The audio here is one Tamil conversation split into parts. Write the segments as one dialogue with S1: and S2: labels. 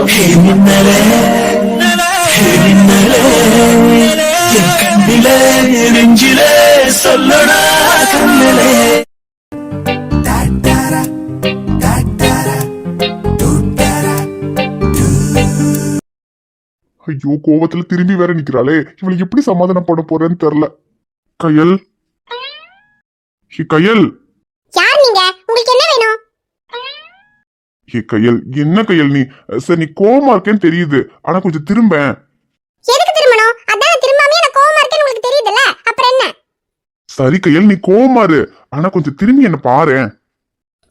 S1: மின்னலே மின்னலே என் கண்ணிலே நெஞ்சிலே சொல்லடா கண்ணிலே.
S2: ஐயோ, கோவத்துல திரும்பி வேற நிக்கிறாளே, இவளை எப்படி சமாதானம் பண்ண போறேன்னு தெரியல. கயல், கயல்,
S3: யார் நீங்க? உங்களுக்கு என்ன வேணும்?
S2: கயல், என்ன கயல் நீ? சரி, நீ கோவமா இருக்கேன்னு தெரியுது, ஆனா கொஞ்சம் திரும்ப.
S3: எதுக்கு திரும்பணும்? அதான் திரும்பாமே நான் கோவமா இருக்கேன்னு உங்களுக்கு தெரியுதுல்ல, அப்புறம் என்ன?
S2: சரி கயல், நீ கோவமா இரு, ஆனா கொஞ்சம் திரும்பி என்ன பாரு.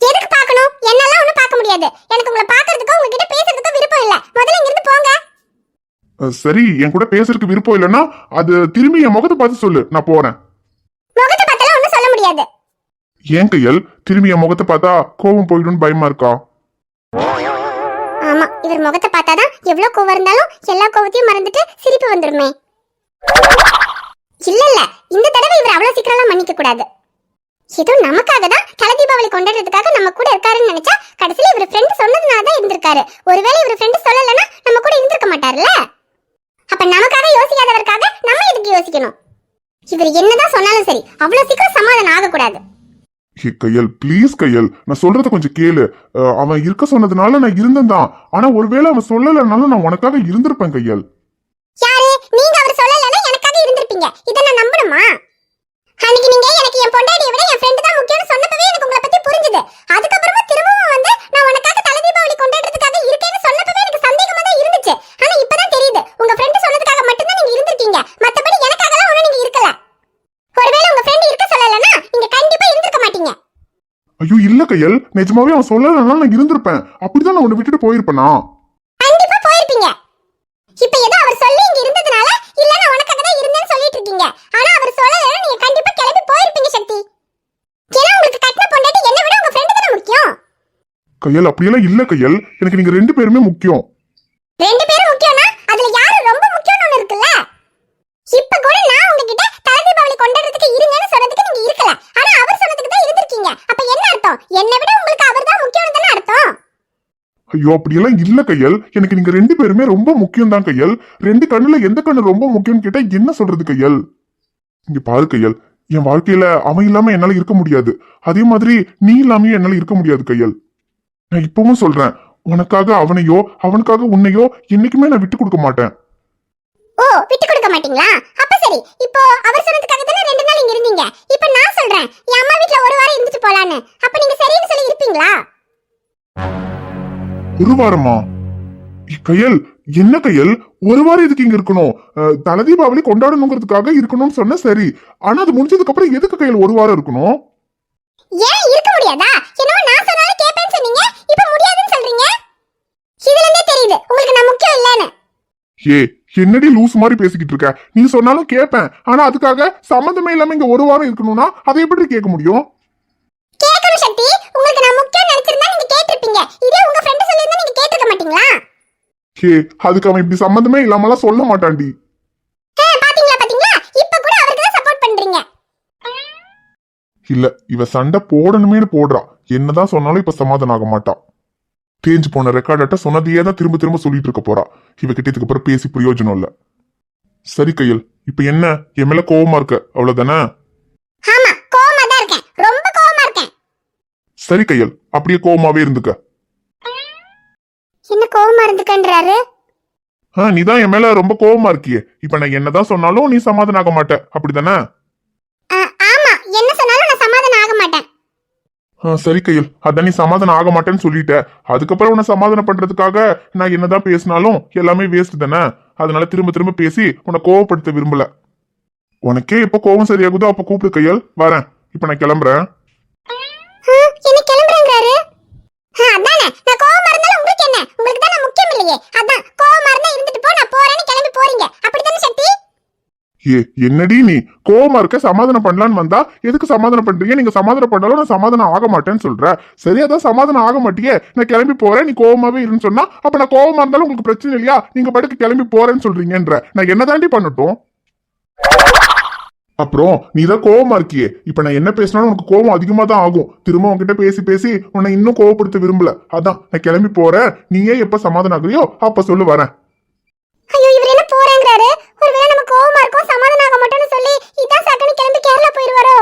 S3: எதுக்கு பார்க்கணும்? என்னெல்லாம் ஒண்ணும் பார்க்க முடியாது. எனக்கு உங்களை பார்க்கிறதுக்கோ உங்ககிட்ட பேசுறதுக்கோ விருப்பம் இல்ல. முதல்ல இங்க இருந்து போங்க.
S2: சரி, என் கூட பேசுறதுக்கு விருப்பம் இல்லைன்னா அது திரும்பி என் முகத்தை பார்த்து சொல்லு, நான் போறேன்.
S3: முகத்தை பார்த்தாலும் ஒண்ணும் சொல்ல முடியாது.
S2: ஏன் கையல், திரும்பி என் முகத்தை பார்த்தா கோபம் போயிடும்னு பயமா இருக்கா?
S3: ஆமா, இவர் முகத்தை பார்த்தாதான் எவ்வளவு கோவம் இருந்தாலும் எல்லா கோவத்தையும் மறந்துட்டு சிரிப்பு வந்துருமே. இல்ல இல்ல, இந்த தடவை இவர் அவ்வளவு சீக்கிரம் மன்னிக்க கூடாது. ஏதோ நமக்காக தான் தல தீபாவளி கொண்டாடுறதுக்காக நம்ம கூட இருக்காருன்னு நினைச்சா கடைசியில இவர் ஃப்ரெண்ட் சொன்னதுனால தான் இருந்திருக்காரு. ஒருவேளை இவர் ஃப்ரெண்ட் சொல்லலைன்னா நம்ம கூட இருந்திருக்க மாட்டார்ல. அப்ப நமக்காக யோசிக்காதவருக்காக நம்ம எதுக்கு யோசிக்கணும்? இவர் என்னதான் சொன்னாலும் சரி, அவ்வளவு சீக்கிரம் சமாதானம் ஆகக்கூடாது.
S2: கையல், பிளீஸ் கையல், நான் சொல்றத கொஞ்சம் கேளு. அவன் இருக்க சொன்னதுனால நான் இருந்தேன் தான், ஆனா ஒருவேளை அவன் சொல்லலைனாலும் நான் உனக்காக இருந்திருப்பேன் கையல்.
S3: யாரு நீங்க? அவர் சொல்லலைன்னா எனக்காக இருந்திருப்பீங்க, இதை நான் நம்பணுமா? அன்னைக்கு நீங்க எனக்கு என் பொண்டாட்டியை விட என் ஃப்ரெண்ட் தான் முக்கியம்னு சொன்னப்பவே எனக்கு உங்களை பத்தி புரிஞ்சுது. அதுக்கப்புறமா திரும்பவும் வந்து நான் உனக்காக தல தீபாவளி கொண்டாடுறதுக்காக இருக்கேன்னு சொன்னப்பவே எனக்கு சந்தேகமா தான் இருந்துச்சு. ஆனா இப்பதான் தெரியுது, உங்க ஃப்ரெண்ட் சொன்னதுக்காக மட்டும்தான் நீங்க இருந்திருக்கீங்க, மத்தபடி எனக்காகலாம் ஒண்ணும் நீங்க இருக்கல. ஒருவேளை உங்க ஃப்ரெண்ட் இருக்க சொல்லலைன்னா நீங்க கண்டிப்பா இருந்திருக்க மாட்டீங்க.
S2: ஐயோ இல்ல கையல், நிஜமாவே அவன் சொல்லலைனாலும் நான் இருந்திருப்பேன். அப்படிதான் நான் உன்னை விட்டுட்டு போயிருப்பேனா?
S3: கண்டிப்பா போயிருப்பீங்க. இப்ப ஏதோ அவர் சொல்லி இங்க இருந்ததுனால இல்ல நான் உனக்காக தான் இருந்தேன்னு சொல்லிட்டு இருக்கீங்க. ஆனா அவர் சொல்லலைன்னா நீங்க கண்டிப்பா கிளம்பி போயிருப்பீங்க சக்தி. ஏன்னா உங்களுக்கு கட்டின பொண்டாட்டி என்ன விட உங்க ஃப்ரெண்ட் தான முக்கியம்.
S2: கையல், அப்படியெல்லாம் இல்ல கையல், எனக்கு நீங்க ரெண்டு பேருமே முக்கியம்.
S3: ரெண்டு பேரும் முக்கியம்னா அதுல யாரு ரொம்ப முக்கியம்னு ஒண்ணு இருக்குல்ல. இப்ப கூட நான் உங்ககிட்ட தல தீபாவளி கொண்டாடுறதுக்கு இருங்கன்னு சொன்னதுக்கு நீங்க இருக்கல, ஆனா அவர் சொன்னதுக்கு தான் இருந்திருக்கீங்க. அப்ப என்ன அர்த்தம்? என்ன விட உங்களுக்கு அவர் தான் முக்கியம்னு தானே அர்த்தம்.
S2: ஐயோ, அப்படியெல்லாம் இல்ல கையல், எனக்கு நீங்க ரெண்டு பேருமே ரொம்ப முக்கியம் தான் கையல். ரெண்டு கண்ணுல எந்த கண்ணு ரொம்ப முக்கியம்னு கேட்டா என்ன சொல்றது கையல்? இங்க பாரு கையல், என் வாழ்க்கையில அவன் இல்லாம என்னால இருக்க முடியாது, அதே மாதிரி நீ இல்லாமயும் என்னால இருக்க முடியாது கையல். நான் இப்பவும் சொல்றேன், உனக்காக அவனையோ அவனுக்காக உன்னையோ என்னைக்குமே நான் விட்டு கொடுக்க மாட்டேன்.
S3: ஓ, விட்டு கொடுக்க மாட்டீங்களா? அப்ப சரி, இப்போ அவர் சொன்னதுக்காக தானே 2 நாள் இங்க இருந்தீங்க. இப்போ நான் சொல்றேன், என் அம்மா வீட்ல ஒரு வாரம் இருந்துட்டு போலான்னு. அப்ப நீங்க சரின்னு சொல்லி இருப்பீங்களா?
S2: ஒரு வாரமா? கையல், என்ன கையல், ஒரு வாரம் எதுக்கு இங்க இருக்கணும்? தல தீபாவளி கொண்டாடணுங்கிறதுக்காக இருக்கணும்னு சொன்ன சரி, ஆனா அது முடிஞ்சதுக்கு அப்புறம் எதுக்கு கையல் ஒரு வாரம் இருக்கணும்?
S3: ஏன் இருக்க முடியாதா? என்னமோ நான் சொன்னாலும் கேப்பேன்னு சொன்னீங்க, இப்போ முடியாதுன்னு சொல்றீங்க. இதுல இருந்தே தெரியுது உங்களுக்கு நான் முக்கியம் இல்லன்னு.
S2: ஏ, என்னடி லூஸ் மாதிரி பேசிக்கிட்டு இருக்க? நீ சொன்னாலும் கேட்பேன், ஆனா அதுக்காக சம்மந்தமே இல்லாம இங்க ஒரு வாரம் இருக்கணும்னா அதை எப்படி கேட்க முடியும்?
S3: கேட்கணும் சக்தி, உங்களுக்கு நான் முக்கியம் நினைச்சிருந்தா நீங்க கேட்டிருப்பீங்க. இதே உங்க ஃப்ரெண்ட் சொல்லிருந்தா நீங்க கேட்டிருக்க மாட்டீங்களா?
S2: ஏ, அதுக்கு அவன் இப்படி சம்மந்தமே இல்லாமலாம் சொல்ல மாட்டான்டி.
S3: பாத்தீங்களா பாத்தீங்களா, இப்ப கூட அவருக்கு தான் சப்போர்ட் பண்றீங்க.
S2: இல்ல, இவ சண்டை போடணுமேனு போடுறா, என்னதான் சொன்னாலும் இப்ப சமாதானம் ஆக மாட்டா. தேஞ்சு போன ரெக்கார்டாட்ட சொன்னதையே தான் திரும்ப திரும்ப சொல்லிட்டு இருக்க போறா. இவ கிட்டத்துக்கு அப்புறம் பேசி பிரயோஜனம் இல்ல. சரி கையல், இப்ப என்ன என் மேல கோவமா இருக்க, அவ்வளவுதானே?
S3: ஆமா, கோவமா தான் இருக்கேன், ரொம்ப கோவமா இருக்கேன்.
S2: சரி கையல், அப்படியே கோவமாவே இருந்துக்க.
S3: என்ன கோவமா இருந்துக்கன்றாரு?
S2: நீதான் என் மேல ரொம்ப கோவமா இருக்கியே, இப்ப நான் என்னதான் சொன்னாலும் நீ சமாதானம் ஆக மாட்ட, அப்படிதானே?
S3: ஆமா, என்ன சொன்னாலும் நான் சமாதானம் ஆக மாட்டேன்.
S2: சரி கையல், அதான் நீ சமாதானம் ஆக மாட்டேன்னு சொல்லிட்ட, அதுக்கப்புறம் உன்னை சமாதானம் பண்றதுக்காக நான் என்னதான் பேசினாலும் எல்லாமே வேஸ்ட் தானே. அதனால திரும்ப திரும்ப பேசி உன்னை கோவப்படுத்த விரும்பல. உனக்கே எப்ப கோவம் சரியாகுதோ அப்ப கூப்பிடு கையல், வரேன். இப்ப நான் கிளம்புறேன்.
S3: என்ன கிளம்புறேங்கிறாரு? அதானே, நான் கோவமா இருந்தாலும் உங்களுக்கு என்ன? உங்களுக்கு தான் நான் முக்கியம் இல்லையே. அதான் கோவமா இருந்தா இருந்துட்டு போ, நான் போறேன்னு கிளம்பி போறீங்க, அப்படிதானே சக்தி?
S2: ஏ, என்னடி நீ கோவமா இருக்க, சமாதானம் பண்ணலான்னு வந்தா எதுக்கு சமாதானம் பண்றீங்க? நீங்க சமாதானம் பண்ணாலும் நான் சமாதானம் ஆக மாட்டேன்னு சொல்ற. சரியாதான் சமாதானம் ஆக மாட்டியே, நான் கிளம்பி போறேன், நீ கோவமாவே இருன்னு சொன்னா அப்ப நான் கோவமா இருந்தாலும் உங்களுக்கு பிரச்சனை இல்லையா? நீங்க படுக்க கிளம்பி போறேன்னு சொல்றீங்கன்ற நான் என்ன தாண்டி பண்ணட்டும்? அப்புறம் நீ தான் கோவமா இருக்கியே, இப்ப நான் என்ன பேசினாலும் உனக்கு கோவம் அதிகமா தான் ஆகும். திரும்ப உன்கிட்ட பேசி பேசி உன்னை இன்னும் கோவப்படுத்த விரும்பல. அதான் நான் கிளம்பி போறேன். நீயே எப்ப சமாதானம் ஆகுறியோ அப்ப சொல்லு வரேன்.
S3: ஐயோ இவர் என்ன போறேங்கறாரு? ஒருவேளை நம்ம கோவமா இருக்கோம் சமாதானம் ஆக மாட்டோம்னு சொல்லி இதான் சக்கனி கிளம்பி கேரளா போயிடுவாரோ?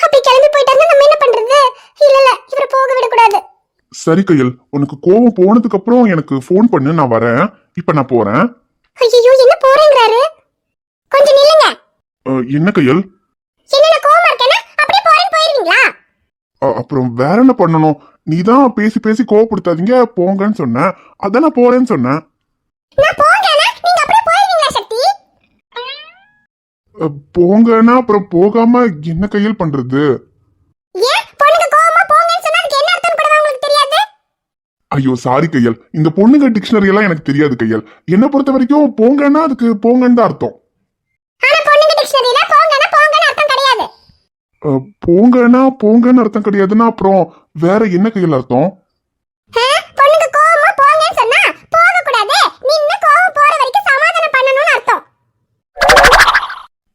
S3: அப்படி கிளம்பி போயிட்டாருன்னா நம்ம என்ன பண்றது? இல்ல இவரை போக விடக்கூடாது.
S2: சரி கையல், உனக்கு கோவம் போனதுக்கு அப்புறம் எனக்கு ஃபோன் பண்ணு, நான் வரேன். இப்ப நான் போறேன்.
S3: ஐயோ என்ன போறேங்கறாரு? கொஞ்சம் நில்லுங்க.
S2: என்ன கையல்?
S3: என்ன கோவமா இருக்கேனா அப்படியே போறேன்னு போயிருவீங்களா?
S2: அப்புறம் வேற என்ன பண்ணணும்? நீ தான் பேசி பேசி கோவப்படுத்தாதீங்க போங்கன்னு சொன்ன, அதான் நான் போறேன்னு சொன்னேன்.
S3: நான் போங்கனா நீங்க அப்படியே போயிருவீங்களா சக்தி?
S2: போங்கன்னா அப்புறம் போகாம என்ன கையல் பண்றது?
S3: ஏன் பொண்ணுக்கு கோவமா போங்கன்னு சொன்னா அதுக்கு என்ன அர்த்தம் கூட உங்களுக்கு தெரியாது?
S2: ஐயோ சாரி கையல், இந்த பொண்ணுங்க டிக்ஷனரி எல்லாம் எனக்கு தெரியாது கையல். என்ன பொறுத்த வரைக்கும் போங்கன்னா அதுக்கு போங்கன்னு தான் அர்த்தம்.
S3: ஆனா பொண்ணுங்க டிக்ஷனரியில போங்கனா போங்கன்னு அர்த்தம் கிடையாது.
S2: போங்கன்னா போங்கன்னு அர்த்தம் கிடையாதுன்னா அப்புறம் வேற என்ன கையல் அர்த்தம்?
S3: பொண்ணுக்கு கோவமா போங்கன்னு சொன்னா போக கூடாது, நின்னு கோவம் போற வரைக்கும் சமாதானம் பண்ணனும்னு அர்த்தம்.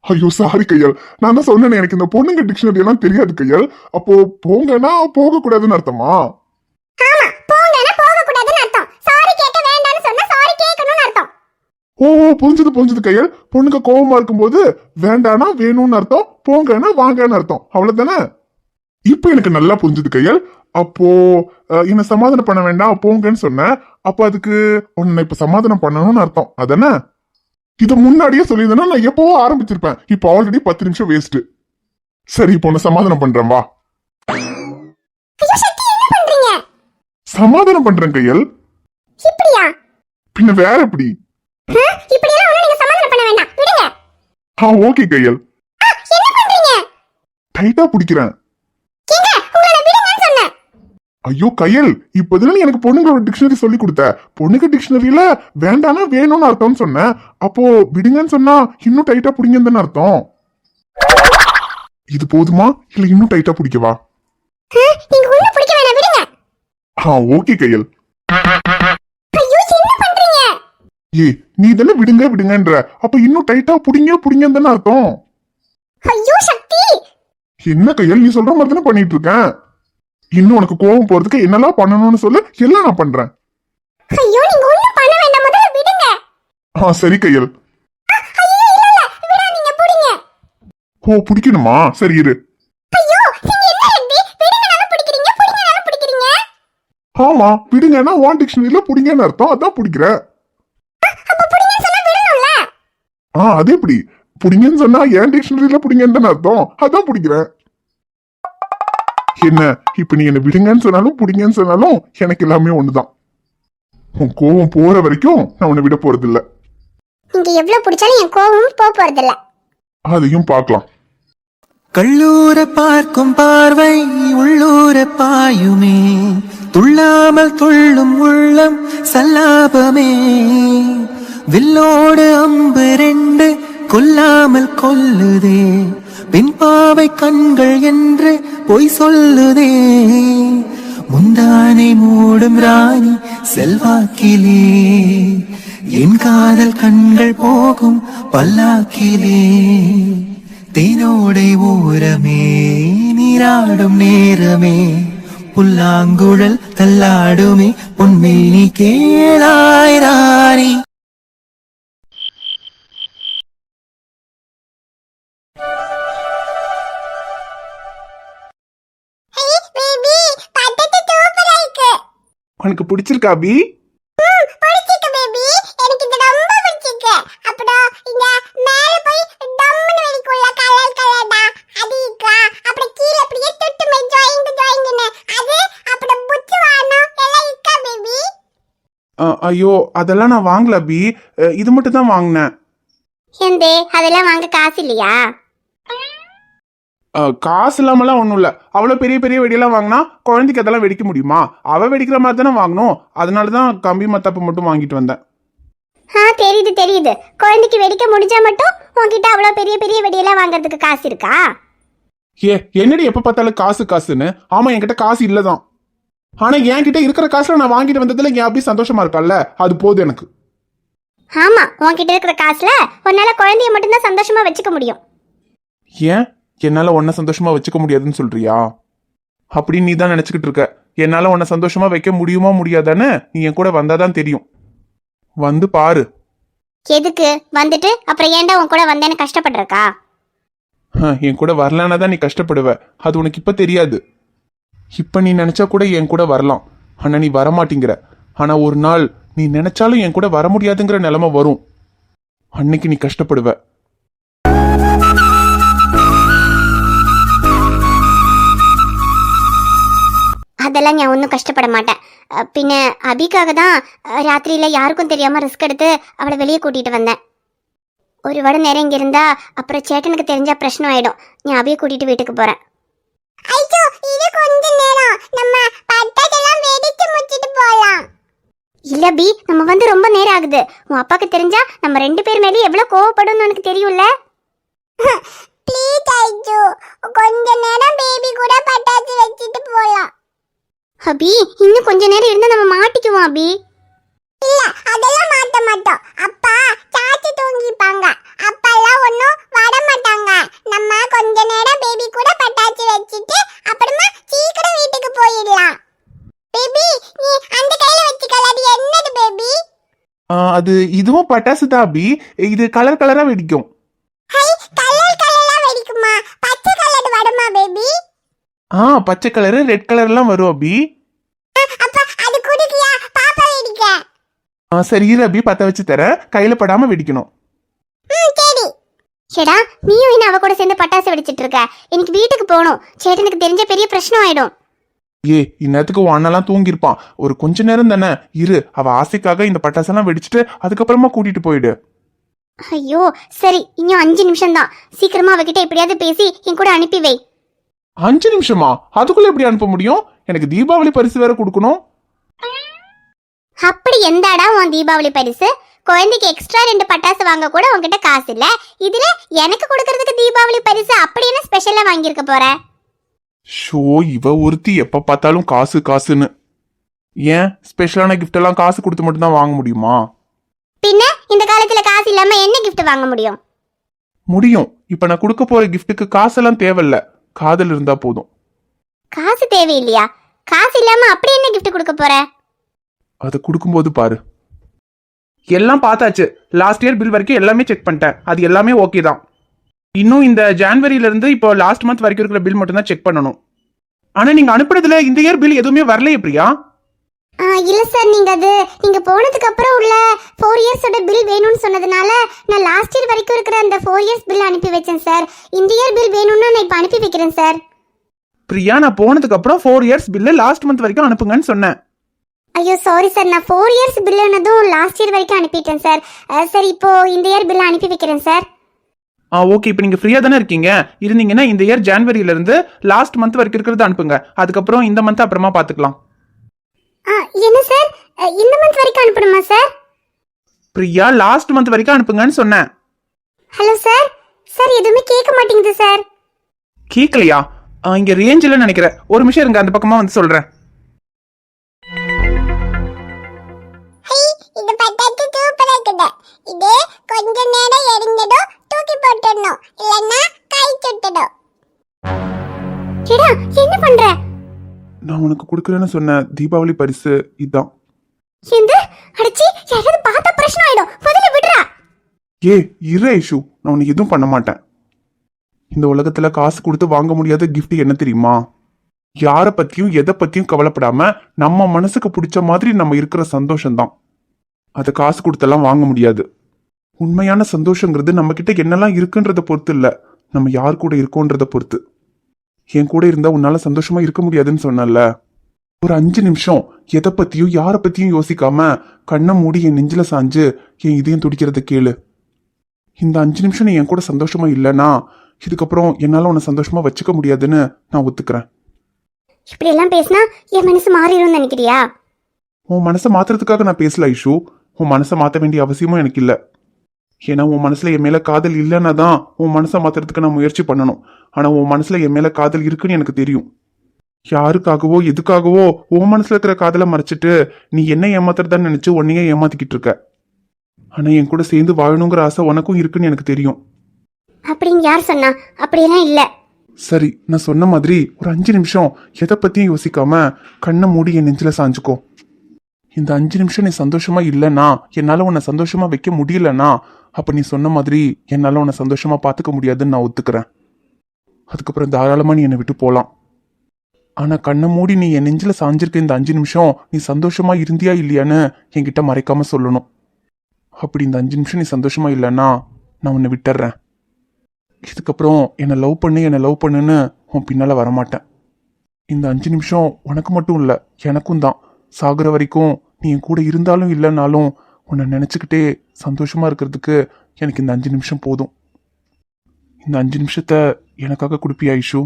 S2: ஐயோ சாரி கையல், நான் தான் சொன்னேன் எனக்கு இந்த பொண்ணுங்க டிக்ஷனரி எல்லாம் தெரியாது கையல். அப்போ போங்கன்னா போக கூடாதுன்னு அர்த்தமா?
S3: ஆமா, போங்கனா போக கூடாதுன்னு அர்த்தம். சாரி கேட்க வேண்டாம்னு சொன்னா சாரி கேட்கணும்னு அர்த்தம்.
S2: ஓ புரிஞ்சுது கையல். பொண்ணுங்க கோவமா இருக்கும்போது வேண்டானா வேணும்னு அர்த்தம், போங்கன்னா வாங்கன்னு அர்த்தம், அவ்வளவுதானே? இப்ப எனக்கு நல்லா புரிஞ்சுது கையல். அப்போ என்ன சமாதானம் பண்ண வேண்டாம் போங்கன்னு சொன்ன, அப்ப அதுக்கு உன்னை இப்ப சமாதானம் பண்ணணும்னு அர்த்தம் அதானே? இத முன்னாடியே சொல்லியிருந்தேன்னா நான் எப்பவோ ஆரம்பிச்சிருப்பேன். இப்ப ஆல்ரெடி 10 நிமிஷம் வேஸ்ட். சரி இப்போ உன்னை சமாதானம் பண்றேன் வா.
S3: ஐயோ சக்தி என்ன பண்றீங்க?
S2: சமாதானம் பண்றேன் கையல்.
S3: இப்படியா?
S2: பின்ன வேற எப்படி?
S3: இப்படி எல்லாம் ஒண்ணு நீங்க சமாதானம் பண்ண வேண்டாம், விடுங்க.
S2: ஓகே கையல்.
S3: என்ன பண்றீங்க?
S2: டைட்டா பிடிக்கிறேன்.
S3: ஏங்க உங்களை விடுங்கன்னு சொன்னேன்.
S2: ஐயோ கையல், இப்போதுல எனக்கு பொண்ணுங்களோட டிக்ஷனரி சொல்லி கொடுத்த. பொண்ணுக்கு டிக்ஷனரியில வேண்டானா வேணும்னு அர்த்தம்னு சொன்னேன். அப்போ விடுங்கன்னு சொன்னா இன்னும் டைட்டா பிடிங்கன்னு அர்த்தம். இது போதுமா இல்ல இன்னும் டைட்டா பிடிக்கவா?
S3: நீங்க ஒண்ணு பிடிக்க வேணாம், விடுங்க.
S2: ஓகே கையல்.
S3: ஐயோ என்ன பண்றீங்க?
S2: நீ தானே விடுங்க விடுங்கன்ற, அப்ப இன்னும் டைட்டா புடிங்கன்னு தானே அர்த்தம்.
S3: ஐயோ சக்தி,
S2: என்ன கையல், நீ சொல்ற மாதிரி தானே பண்ணிட்டு இருக்கேன். இன்னும் உனக்கு கோவம் போறதுக்கு என்னெல்லாம் பண்ணணும்னு சொல்லு, எல்லாம் நான் பண்றேன்.
S3: ஐயோ நீங்க ஒண்ணும் பண்ண வேண்டாம், முதல்ல விடுங்க.
S2: சரி கையல்.
S3: ஐயோ இல்ல விடாதீங்க, புடிங்க.
S2: பிடிக்கணுமா? சரி இரு.
S3: ஐயோ நீங்க என்ன ரெட்டி, விடுங்கனாலும் பிடிக்கிறீங்க, புடிங்கனாலும் பிடிக்கிறீங்க.
S2: ஆமா, விடுங்கன்னா வான் டிக்ஷனரியில புடிங்கன்னு அர்த்தம், அதான் பிடிக்கிறேன்.
S3: அப்ப புடிங்கன்னு சொன்னா விடணும்ல.
S2: அது எப்படி? புடிங்கன்னு சொன்னா ஏன் டிக்ஷனரியில புடிங்கன்னு தானே அர்த்தம், அதான் பிடிக்கிறேன். என்ன இப்ப நீ என்ன விடுங்கன்னு சொன்னாலும் புடிங்கன்னு சொன்னாலும் எனக்கு எல்லாமே ஒண்ணுதான். உன் கோவம் போற வரைக்கும் நான் உன்னை விட போறது இல்ல.
S3: நீங்க எவ்வளவு பிடிச்சாலும் என் கோவமும் போறது இல்ல.
S2: அதையும் பார்க்கலாம்.
S1: கள்ளூர பார்க்கும் பார்வை உள்ளூர பாயுமே, துள்ளாமல் துள்ளும் உள்ளம் சல்லாபமே, வில்லோடு அம்பு 2 கொல்லாமல் கொல்லுதே, பின்பாவை கண்கள் என்று பொய் சொல்லுதே, முந்தானை மூடும் ராணி செல்வாக்கிலே, என் காதல் கண்கள் போகும் பல்லாக்கிலே, தேனோடை ஓரமே நீராடும் நேரமே, புல்லாங்குழல் தள்ளாடுமே பொன்மேனி கேளாய் ராணி.
S2: உனக்கு பிடிச்சிருக்கா அபி?
S3: பிடிச்சிருக்கு பேபி, எனக்கு இது ரொம்ப பிடிச்சிருக்கு. அப்புறம் இங்க மேல போய் டம்னு வெடிக்குள்ள கலர் கலர்டா அது இருக்கா, அப்புறம் கீழ அப்படியே தொட்டுமே ஜாயிங்னு அது, அப்புறம் புச்சு வாணும் எல்லாம் இருக்கா பேபி?
S4: ஐயோ அதெல்லாம் நான் வாங்கல அபி, இது மட்டும் தான் வாங்கினேன்.
S3: எந்தே அதெல்லாம் வாங்க காசு இல்லையா?
S4: காசு இல்லாமலாம் ஒன்றும் இல்லை. அவ்வளோ பெரிய பெரிய வெடியெல்லாம் வாங்கினா குழந்தைக்கு அதெல்லாம் வெடிக்க முடியுமா? அவள் வெடிக்கிற மாதிரி தானே வாங்கணும். அதனால தான் கம்பி மத்தாப்பு மட்டும் வாங்கிட்டு வந்தேன்.
S3: தெரியுது. குழந்தைக்கு வெடிக்க முடிஞ்சா மட்டும் உன்கிட்ட அவ்வளோ பெரிய பெரிய வெடியெல்லாம் வாங்குறதுக்கு காசு இருக்கா?
S4: என்னடி எப்போ பார்த்தாலும் காசு காசுன்னு? ஆமாம் என்கிட்ட காசு இல்லை தான். ஆனால் என்கிட்ட இருக்கிற காசுல நான் வாங்கிட்டு வந்ததில் என் அப்படி சந்தோஷமா இருக்கால்ல, அது போதும் எனக்கு.
S3: ஆமா, உன்கிட்ட இருக்கிற காசுல உன்னால குழந்தைய மட்டும்தான் சந்தோஷமா வச்சுக்க முடியும்.
S4: ஏன் என்னால உன்னை சந்தோஷமா வச்சுக்க முடியாதுன்னு சொல்றியா? அப்படி நீ தான் நினைச்சுக்கிட்டு இருக்க. என்னால உன்னை சந்தோஷமா வைக்க முடியுமா முடியாதான்னு நீ என் கூட வந்தாதான் தெரியும். வந்து பாரு.
S3: எதுக்கு வந்துட்டு அப்புறம் ஏன்டா உன் கூட வந்தேன்னு கஷ்டப்படுறக்கா?
S4: என் கூட வரலன்னா தான் நீ கஷ்டப்படுவ. அது உனக்கு இப்ப தெரியாது. இப்ப நீ நினைச்சா கூட என் கூட வரலாம். ஆனா நீ வரமாட்டேங்கிற. ஆனா ஒரு நாள் நீ நினைச்சாலும் என் கூட வர முடியாதுங்கிற நிலைமை வரும். அன்னைக்கு நீ கஷ்டப்படுவ.
S3: அதெல்லாம் நான் ஒன்றும் கஷ்டப்பட மாட்டேன். பின்ன அபிக்காக தான் ராத்திரியில யாருக்கும் தெரியாம ரிஸ்க் எடுத்து அவளை வெளியே கூட்டிட்டு வந்தேன். ஒரு வட நேரம் இங்க இருந்தா அப்புறம் சேட்டனுக்கு தெரிஞ்சா பிரச்சனை ஆயிடும். நீ அபியை கூட்டிட்டு வீட்டுக்கு போறேன். இல்ல பி, நம்ம வந்து ரொம்ப நேரம் ஆகுது. உன் அப்பாக்கு தெரிஞ்சா நம்ம 2 பேர் மேலேயும் எவ்வளவு கோவப்படும்னு உனக்கு தெரியும்ல. ப்ளீஸ் ஐஜோ, கொஞ்ச நேரம் பேபி கூட பட்டாசு வச்சிட்டு போலாம். அபி, இன்னும் கொஞ்ச நேரம் இருந்தா நம்ம மாட்டிக்குவோம் அபி. இல்ல, அதெல்லாம் மாட்ட மாட்டோம். அப்பா சாச்சி தூங்கிப்பாங்க. அப்பா எல்லாம் ஒண்ணும் வர மாட்டாங்க. நம்ம கொஞ்ச நேரம் பேபி கூட பட்டாசு வச்சிட்டு அப்புறமா சீக்கிரம் வீட்டுக்கு போயிடலாம். பேபி, நீ அந்த கையில வச்சுக்கல. அது என்னது பேபி?
S4: அது இதுவும் பட்டாசு தான் அபி. இது கலர் கலரா வெடிக்கும்.
S3: ஹை, கலர் கலரா வெடிக்குமா? பச்சை கலர் வருமா பேபி?
S4: பச்சை கலரு ரெட் கலர்லாம் வரும் அபி.
S3: அப்ப அது குடுக்கியா? பாப்பா வெடிக்க.
S4: சரி இரு அபி, பத்த வச்சு தரேன். கையில படாம வெடிக்கணும்.
S3: சரி. சேடா, நீயும் என்ன அவ கூட சேர்ந்து பட்டாசு வெடிச்சிட்டு இருக்க? எனக்கு வீட்டுக்கு போகணும். சேட்டனுக்கு தெரிஞ்ச பெரிய பிரச்சனை ஆயிடும்.
S4: இந்நேரத்துக்கு உன் அண்ணெல்லாம் தூங்கிருப்பான். ஒரு கொஞ்ச நேரம் தானே இரு. அவ ஆசைக்காக இந்த பட்டாசெல்லாம் வெடிச்சிட்டு அதுக்கப்புறமா கூட்டிட்டு போயிடு.
S3: ஐயோ சரி, இன்னும் 5 நிமிஷம் தான். சீக்கிரமா அவகிட்ட எப்படியாவது பேசி என் கூட அனுப்பி வை.
S4: 5 நிமிஷமா? அதுக்குள்ள எப்படி அனுப்ப முடியும்? எனக்கு தீபாவளி பரிசு வேற கொடுக்கணும்.
S3: அப்படி எந்தாடா உன் தீபாவளி பரிசு? குழந்தைக்கு எக்ஸ்ட்ரா 2 பட்டாசு வாங்க கூட உன்கிட்ட காசு இல்ல. இதுல எனக்கு கொடுக்கறதுக்கு தீபாவளி பரிசு அப்படி என்ன ஸ்பெஷலா வாங்கியிருக்க போற?
S4: ஷோ, இவ ஒருத்தி எப்ப பார்த்தாலும் காசு காசுன்னு. ஏன் ஸ்பெஷலான கிஃப்ட் எல்லாம் காசு கொடுத்து மட்டும் தான் வாங்க முடியுமா?
S3: பின்ன இந்த காலத்துல காசு இல்லாம என்ன கிஃப்ட் வாங்க முடியும்?
S4: முடியும். இப்ப நான் கொடுக்க போற கிஃப்ட்டுக்கு காசெல்லாம் தேவையில்ல. காதல் இருந்தா போதும்.
S3: காசு தேவையில்லையா? காசு இல்லாம அப்படி என்ன கிஃப்ட் கொடுக்க போற?
S4: அதை கொடுக்கும்போது பாரு. எல்லாம் பார்த்தாச்சு. லாஸ்ட் இயர் பில் வரைக்கும் எல்லாமே செக் பண்ணிட்டேன். அது எல்லாமே ஓகே தான். இன்னும் இந்த ஜான்வரியில இருந்து இப்போ லாஸ்ட் மந்த் வரைக்கும் இருக்கிற பில் மட்டும் தான் செக் பண்ணணும். ஆனா நீங்க அனுப்புனதுல இந்த இயர் பில் எதுவுமே வரலையே பிரியா?
S3: இல்ல சார், நீங்க போனதுக்கு அப்புறம் உள்ள 4 இயர்ஸோட பில் வேணும்னு சொன்னதுனால நான் லாஸ்ட் இயர் வரைக்கும் இருக்கிற அந்த 4 இயர்ஸ் பில் அனுப்பி வச்சேன் சார். இந்த இயர் பில் வேணும்னா நான் இப்ப அனுப்பி வைக்கிறேன் சார்.
S4: பிரியா, நான் போனதுக்கு அப்புறம் 4 இயர்ஸ் பில்ல லாஸ்ட் மந்த் வரைக்கும் அனுப்புங்கன்னு சொன்னேன்.
S3: ஐயோ சாரி சார், நான் 4 இயர்ஸ் பில்லுனதும் லாஸ்ட் இயர் வரைக்கும் அனுப்பிட்டேன் சார். சரி, இப்போ இந்த இயர் பில் அனுப்பி வைக்கிறேன் சார்.
S4: ஓகே, இப்போ நீங்க ஃப்ரீயா தானே இருக்கீங்க? இருந்தீங்கன்னா இந்த இயர் ஜான்வரியில இருந்து லாஸ்ட் மந்த் வரைக்கும் இருக்கிறத அனுப்புங்க. அதுக்கப்புறம் இந்த மந்த் அப்புறமா பாத்துக்கலாம்.
S3: என்ன சார், இந்த மந்த் வரைக்கும் அனுப்பணுமா சார்?
S4: பிரியா, லாஸ்ட் மந்த் வரைக்கும் அனுப்புங்கன்னு சொன்னேன்.
S3: Hello sir. சார் எதுவுமே கேட்க மாட்டேங்குது சார்.
S4: கேட்கலையா? இங்க ரேஞ்ச் இல்லைன்னு நினைக்கிறேன். ஒரு நிமிஷம் இருங்க, அந்த பக்கமா வந்து சொல்றேன்.
S3: இது பட்டாசு சூப்பரா இருக்குது. இது கொஞ்ச நேரம் எரிஞ்சதும் தூக்கி போட்டுடணும், இல்லன்னா கை சுட்டுடும். என்ன பண்ற?
S4: நான் உனக்கு கொடுக்குறேன்னு சொன்ன தீபாவளி பரிசு இதான்.
S3: இந்த அடிச்சி யாராவது பார்த்தா பிரச்சனை ஆயிடும். முதல்ல விடுறா.
S4: இரு ஐஷு, நான் உனக்கு எதுவும் பண்ண மாட்டேன். இந்த உலகத்துல காசு கொடுத்து வாங்க முடியாத கிஃப்ட் என்ன தெரியுமா? யார பத்தியும் எதை பத்தியும் கவலைப்படாம நம்ம மனசுக்கு பிடிச்ச மாதிரி நம்ம இருக்கிற சந்தோஷம்தான். அதை காசு கொடுத்தெல்லாம் வாங்க முடியாது. உண்மையான சந்தோஷங்கிறது நம்ம கிட்ட என்னெல்லாம் இருக்குன்றத பொறுத்து இல்ல, நம்ம யார் கூட இருக்கோன்றத பொறுத்து. என் கூட இருந்தா உன்னால சந்தோஷமா இருக்க முடியாதுன்னு சொன்னல. ஒரு 5 நிமிஷம் எதை பத்தியும் யார பத்தியும் யோசிக்காம கண்ணை மூடி என் நெஞ்சில சாஞ்சு என் இதயம் துடிக்கிறத கேளு. இந்த 5 நிமிஷம் நீ என் கூட சந்தோஷமா இல்லைன்னா இதுக்கப்புறம் என்னால உன்னை சந்தோஷமா வச்சுக்க முடியாதுன்னு நான் ஒத்துக்கிறேன்.
S3: இப்படி எல்லாம் பேசினா என் மனசு மாறிடும் நினைக்கிறியா?
S4: உன் மனசை மாத்துறதுக்காக நான் பேசல ஐஷு. உன் மனசை மாற்ற வேண்டிய அவசியமும் எனக்கு இல்லை. ஏன்னா உன் மனசுல என் மேல காதல் இல்லைன்னா தான் உன் மனசை மாத்துறதுக்கு நான் முயற்சி பண்ணணும். ஆனா உன் மனசுல என் மேல காதல் இருக்குன்னு எனக்கு தெரியும். யாருக்காகவோ எதுக்காகவோ உன் மனசுல இருக்கிற காதலை மறைச்சிட்டு நீ என்ன ஏமாத்துறதான்னு நினைச்சு உன்னையே ஏமாத்திக்கிட்டு இருக்க. ஆனா என் கூட சேர்ந்து வாழணுங்கிற ஆசை உனக்கும் இருக்குன்னு எனக்கு தெரியும்.
S3: அப்படின்னு யார் சொன்னா? அப்படியெல்லாம் இல்ல.
S4: சரி, நான் சொன்ன மாதிரி ஒரு 5 நிமிஷம் எதை பத்தியும் யோசிக்காம கண்ணை மூடி என் நெஞ்சில சாஞ்சுக்கோ. இந்த 5 நிமிஷம் நீ சந்தோஷமா இல்லைன்னா, என்னால உன்னை சந்தோஷமா வைக்க முடியலன்னா, அப்ப நீ சொன்ன மாதிரி என்னால உன்னை சந்தோஷமா பாத்துக்க முடியாதுன்னு நான் ஒத்துக்கிறேன். அதுக்கப்புறம் தாராளமா நீ என்னை விட்டு போலாம். ஆனா கண்ணை மூடி நீ என் நெஞ்சில சாஞ்சிருக்க இந்த 5 நிமிஷம் நீ சந்தோஷமா இருந்தியா இல்லையான்னு என்கிட்ட மறைக்காம சொல்லணும். அப்படி இந்த 5 நிமிஷம் நீ சந்தோஷமா இல்லைன்னா நான் உன்னை விட்டுறேன். இதுக்கப்புறம் என்னை லவ் பண்ணுன்னு உன் பின்னால வரமாட்டேன். இந்த 5 நிமிஷம் உனக்கு மட்டும் இல்ல, எனக்கும் தான். சாகுற வரைக்கும் நீ என் கூட இருந்தாலும் இல்லைன்னாலும் உன்னை நினைச்சுக்கிட்டே சந்தோஷமா இருக்கிறதுக்கு எனக்கு இந்த 5 நிமிஷம் போதும். இந்த 5 நிமிஷத்தை எனக்காக கொடுப்பியா ஐஷு?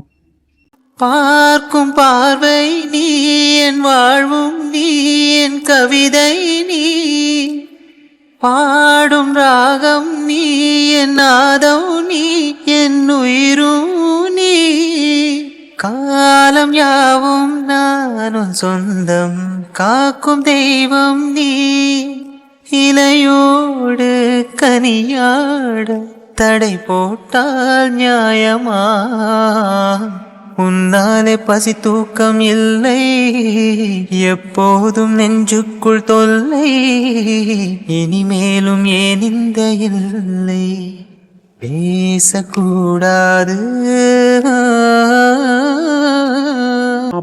S1: பார்க்கும் பார்வை நீ, என் வாழ்வும் நீ, என் கவிதை நீ, பாடும் ராகம் நீ, என் நாதம் நீ, என் உயிரும் நீ, காலம் யாவும் நானும் சொந்தம், காக்கும் தெய்வம் நீ, இலையோடு கனியாட தடை போட்டால் நியாயமா? உன்னாலே பசி தூக்கம் இல்லை, எப்போதும் நெஞ்சுக்குள் தொல்லை, இனிமேலும் ஏன் இந்த இல்லை பேசக்கூடாது?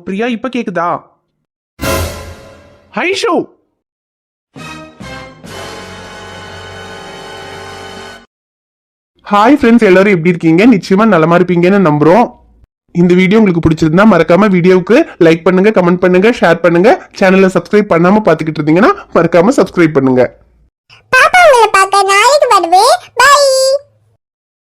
S4: பிரியா, இப்ப கேக்குதா? ஐஷு, ஹாய் ஃப்ரெண்ட்ஸ், எல்லாரும் எப்படி இருக்கீங்க? நிச்சயமா நலமா இருப்பீங்கன்னு நம்புறோம். இந்த வீடியோ உங்களுக்கு பிடிச்சிருந்தா மறக்காம வீடியோவுக்கு லைக் பண்ணுங்க, கமெண்ட் பண்ணுங்க, ஷேர் பண்ணுங்க. சேனலை சப்ஸ்கிரைப் பண்ணாம பாத்துக்கிட்டு இருந்தீங்கன்னா மறக்காம சப்ஸ்கிரைப் பண்ணுங்க.
S3: பாப்பா உங்களை பார்க்க நாளைக்கு வருவேன். பை.